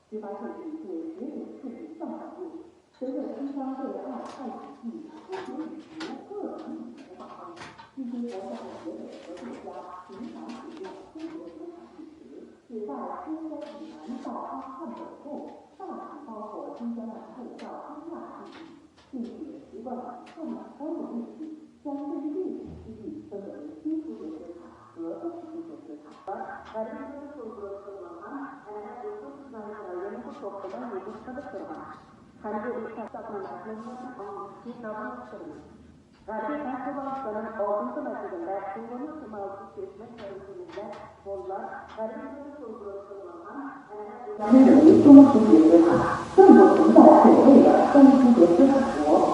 18世纪对学者处理上场路，随着西方对爱体系普及与各种语言划分，一些国家的学者和作家频繁使用中国资产一词，指代新疆以南到阿富汗北部，大体包括新疆南部到中亚地域，并且习惯以汉满高的例子，将这一地区域分为新苏联资产和东苏联资产。认为东苏联资产并不存在所谓的东苏联资产国。